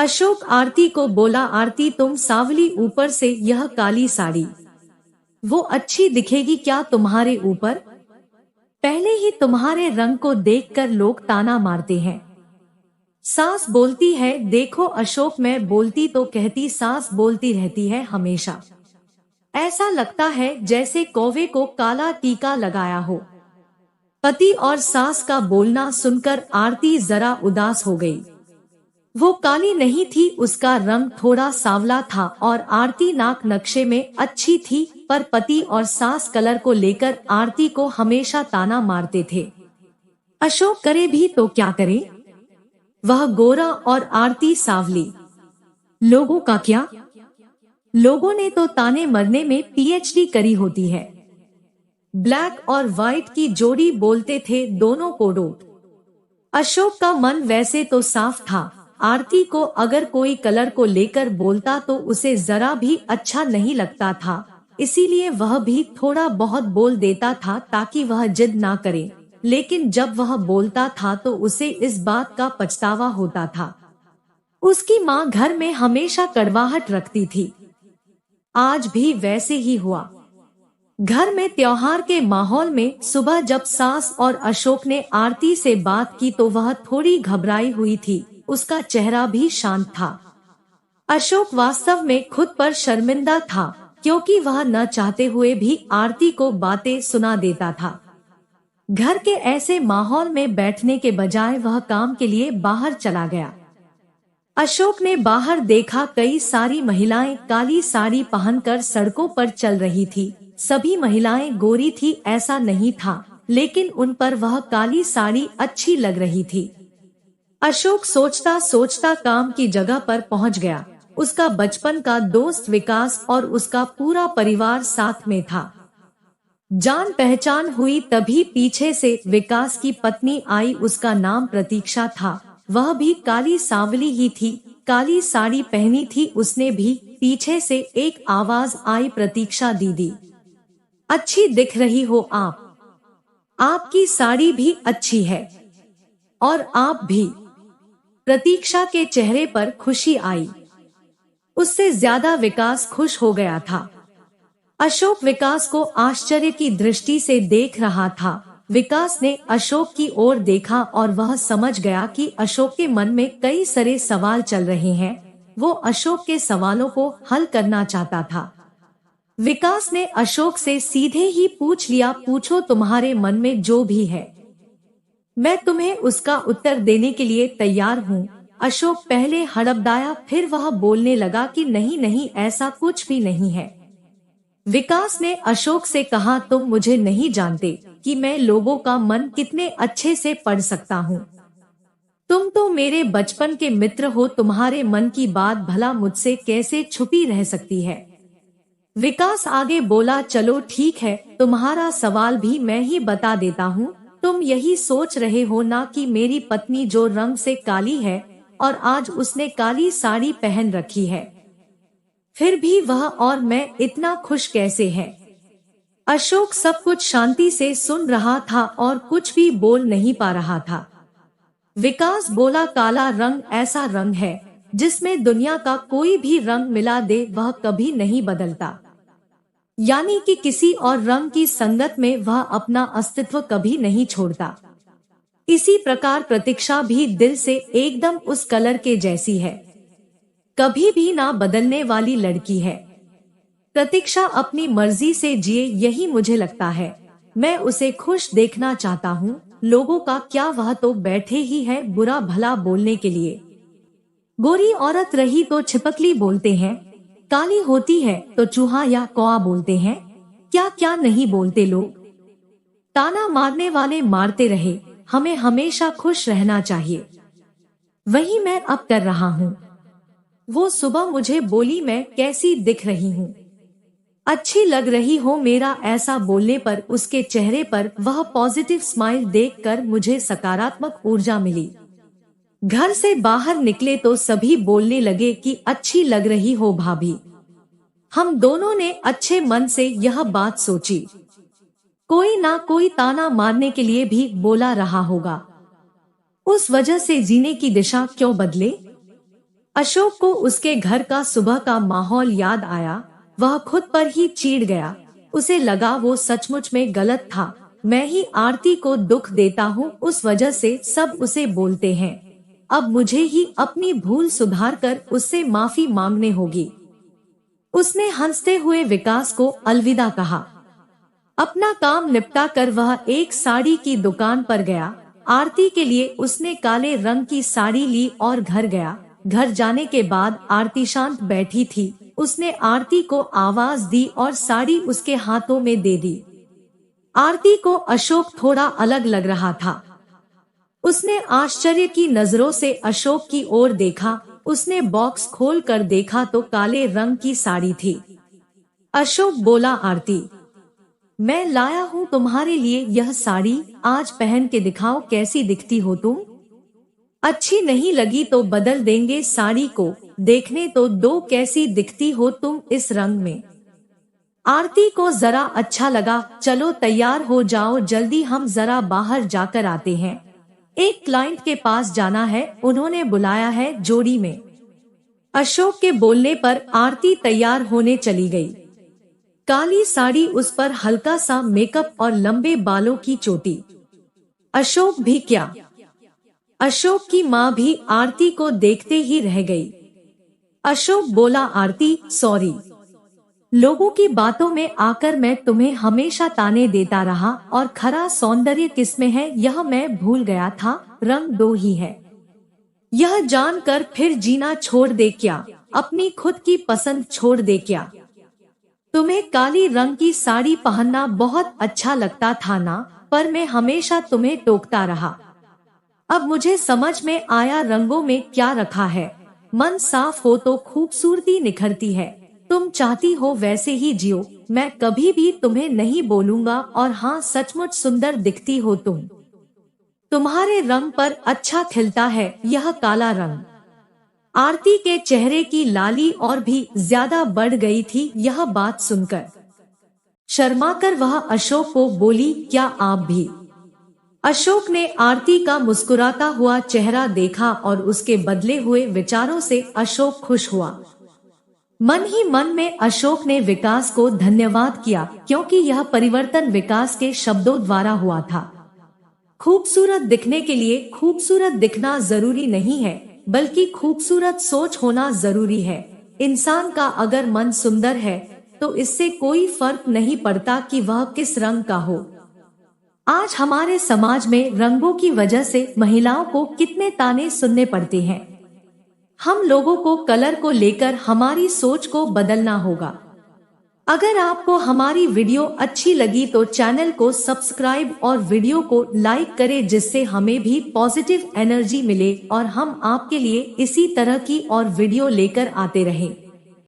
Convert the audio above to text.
अशोक आरती को बोला, आरती तुम सावली, ऊपर से यह काली साड़ी वो अच्छी दिखेगी क्या तुम्हारे ऊपर? पहले ही तुम्हारे रंग को देखकर लोग ताना मारते हैं। सास बोलती है, देखो अशोक, मैं बोलती तो कहती, सास बोलती रहती है हमेशा। ऐसा लगता है जैसे कौवे को काला टीका लगाया हो। पति और सास का बोलना सुनकर आरती जरा उदास हो गई। वो काली नहीं थी, उसका रंग थोड़ा सांवला था और आरती नाक नक्शे में अच्छी थी, पर पति और सास कलर को लेकर आरती को हमेशा ताना मारते थे। अशोक करे भी तो क्या करे, वह गोरा और आरती सावली। लोगों का क्या, लोगों ने तो ताने मरने में पीएचडी करी होती है। ब्लैक और व्हाइट की जोड़ी बोलते थे दोनों को डोट। अशोक का मन वैसे तो साफ था, आरती को अगर कोई कलर को लेकर बोलता तो उसे जरा भी अच्छा नहीं लगता था, इसीलिए वह भी थोड़ा बहुत बोल देता था ताकि वह जिद ना करे। लेकिन जब वह बोलता था तो उसे इस बात का पछतावा होता था। उसकी माँ घर में हमेशा कड़वाहट रखती थी। आज भी वैसे ही हुआ। घर में त्योहार के माहौल में सुबह जब सास और अशोक ने आरती से बात की तो वह थोड़ी घबराई हुई थी, उसका चेहरा भी शांत था। अशोक वास्तव में खुद पर शर्मिंदा था, क्योंकि वह न चाहते हुए भी आरती को बातें सुना देता था। घर के ऐसे माहौल में बैठने के बजाय वह काम के लिए बाहर चला गया। अशोक ने बाहर देखा, कई सारी महिलाएं काली साड़ी पहनकर सड़कों पर चल रही थी। सभी महिलाएं गोरी थी ऐसा नहीं था, लेकिन उन पर वह काली साड़ी अच्छी लग रही थी। अशोक सोचता सोचता काम की जगह पर पहुंच गया। उसका बचपन का दोस्त विकास और उसका पूरा परिवार साथ में था। जान पहचान हुई तभी पीछे से विकास की पत्नी आई, उसका नाम प्रतीक्षा था। वह भी काली सांवली ही थी, काली साड़ी पहनी थी उसने भी। पीछे से एक आवाज आई, प्रतीक्षा दीदी, अच्छी दिख रही हो आप, आपकी साड़ी भी अच्छी है, और आप भी। प्रतीक्षा के चेहरे पर खुशी आई। उससे ज्यादा विकास खुश हो गया था। अशोक विकास को आश्चर्य की दृष्टि से देख रहा था। विकास ने अशोक की ओर देखा और वह समझ गया कि अशोक के मन में कई सारे सवाल चल रहे हैं। वो अशोक के सवालों को हल करना चाहता था। विकास ने अशोक से सीधे ही पूछ लिया, पूछो तुम्हारे मन में जो भी है, मैं तुम्हें उसका उत्तर देने के लिए तैयार हूँ। अशोक पहले हड़बड़ाया, फिर वह बोलने लगा कि नहीं नहीं, ऐसा कुछ भी नहीं है। विकास ने अशोक से कहा, तुम मुझे नहीं जानते कि मैं लोगों का मन कितने अच्छे से पढ़ सकता हूँ। तुम तो मेरे बचपन के मित्र हो, तुम्हारे मन की बात भला मुझसे कैसे छुपी रह सकती है। विकास आगे बोला, चलो ठीक है, तुम्हारा सवाल भी मैं ही बता देता हूँ। तुम यही सोच रहे हो ना कि मेरी पत्नी जो रंग से काली है और आज उसने काली साड़ी पहन रखी है, फिर भी वह और मैं इतना खुश कैसे है। अशोक सब कुछ शांति से सुन रहा था और कुछ भी बोल नहीं पा रहा था। विकास बोला, काला रंग ऐसा रंग है जिसमें दुनिया का कोई भी रंग मिला दे वह कभी नहीं बदलता, यानी कि किसी और रंग की संगत में वह अपना अस्तित्व कभी नहीं छोड़ता। इसी प्रकार प्रतीक्षा भी दिल से एकदम उस कलर के जैसी है, कभी भी ना बदलने वाली लड़की है। प्रतीक्षा अपनी मर्जी से जिए, यही मुझे लगता है। मैं उसे खुश देखना चाहता हूँ। लोगों का क्या, वह तो बैठे ही है बुरा भला बोलने के लिए। गोरी औरत रही तो छिपकली बोलते हैं, काली होती है तो चूहा या कौआ बोलते हैं। क्या क्या नहीं बोलते लोग। ताना मारने वाले मारते रहे, हमें हमेशा खुश रहना चाहिए। वही मैं अब कर रहा हूँ। वो सुबह मुझे बोली, मैं कैसी दिख रही हूँ, अच्छी लग रही हो। मेरा ऐसा बोलने पर उसके चेहरे पर वह पॉजिटिव स्माइल देखकर मुझे सकारात्मक ऊर्जा मिली। घर से बाहर निकले तो सभी बोलने लगे कि अच्छी लग रही हो भाभी। हम दोनों ने अच्छे मन से यह बात सोची। कोई ना कोई ताना मारने के लिए भी बोला रहा होगा, उस वजह से जीने की दिशा क्यों बदले। अशोक को उसके घर का सुबह का माहौल याद आया। वह खुद पर ही चिढ़ गया। उसे लगा वो सचमुच में गलत था। मैं ही आरती को दुख देता हूँ, उस वजह से सब उसे बोलते हैं। अब मुझे ही अपनी भूल सुधार कर उससे माफी मांगने होगी। उसने हंसते हुए विकास को अलविदा कहा। अपना काम निपटा कर वह एक साड़ी की दुकान पर गया। आरती के लिए उसने काले रंग की साड़ी ली और घर गया। घर जाने के बाद आरती शांत बैठी थी। उसने आरती को आवाज दी और साड़ी उसके हाथों में दे दी। आरती को अशोक थोड़ा अलग लग रहा था। उसने आश्चर्य की नजरों से अशोक की ओर देखा। उसने बॉक्स खोल कर देखा तो काले रंग की साड़ी थी। अशोक बोला, आरती, मैं लाया हूँ तुम्हारे लिए यह साड़ी, आज पहन के दिखाओ कैसी दिखती हो तुम। अच्छी नहीं लगी तो बदल देंगे साड़ी को, देखने तो दो कैसी दिखती हो तुम इस रंग में। आरती को जरा अच्छा लगा। चलो तैयार हो जाओ, जल्दी हम जरा बाहर जाकर आते हैं। एक क्लाइंट के पास जाना है, उन्होंने बुलाया है जोड़ी में। अशोक के बोलने पर आरती तैयार होने चली गई। काली साड़ी, उस पर हल्का सा मेकअप और लंबे बालों की चोटी। अशोक भी क्या, अशोक की माँ भी आरती को देखते ही रह गई। अशोक बोला, आरती सॉरी, लोगों की बातों में आकर मैं तुम्हें हमेशा ताने देता रहा और खरा सौंदर्य किसमें है यह मैं भूल गया था। रंग दो ही है, यह जानकर फिर जीना छोड़ दे क्या, अपनी खुद की पसंद छोड़ दे क्या। तुम्हें काली रंग की साड़ी पहनना बहुत अच्छा लगता था ना, पर मैं हमेशा तुम्हें टोकता रहा। अब मुझे समझ में आया रंगों में क्या रखा है। मन साफ हो तो खूबसूरती निखरती है। तुम चाहती हो वैसे ही जियो, मैं कभी भी तुम्हें नहीं बोलूंगा। और हाँ, सचमुच सुंदर दिखती हो तुम, तुम्हारे रंग पर अच्छा खिलता है यह काला रंग। आरती के चेहरे की लाली और भी ज्यादा बढ़ गई थी यह बात सुनकर। शर्माकर वह अशोक को बोली, क्या आप भी। अशोक ने आरती का मुस्कुराता हुआ चेहरा देखा और उसके बदले हुए विचारों से अशोक खुश हुआ। मन ही मन में अशोक ने विकास को धन्यवाद किया, क्योंकि यह परिवर्तन विकास के शब्दों द्वारा हुआ था। खूबसूरत दिखने के लिए खूबसूरत दिखना जरूरी नहीं है, बल्कि खूबसूरत सोच होना जरूरी है। इंसान का अगर मन सुंदर है तो इससे कोई फर्क नहीं पड़ता कि वह किस रंग का हो। आज हमारे समाज में रंगों की वजह से महिलाओं को कितने ताने सुनने पड़ते हैं। हम लोगों को कलर को लेकर हमारी सोच को बदलना होगा। अगर आपको हमारी वीडियो अच्छी लगी तो चैनल को सब्सक्राइब और वीडियो को लाइक करें, जिससे हमें भी पॉजिटिव एनर्जी मिले और हम आपके लिए इसी तरह की और वीडियो लेकर आते रहें।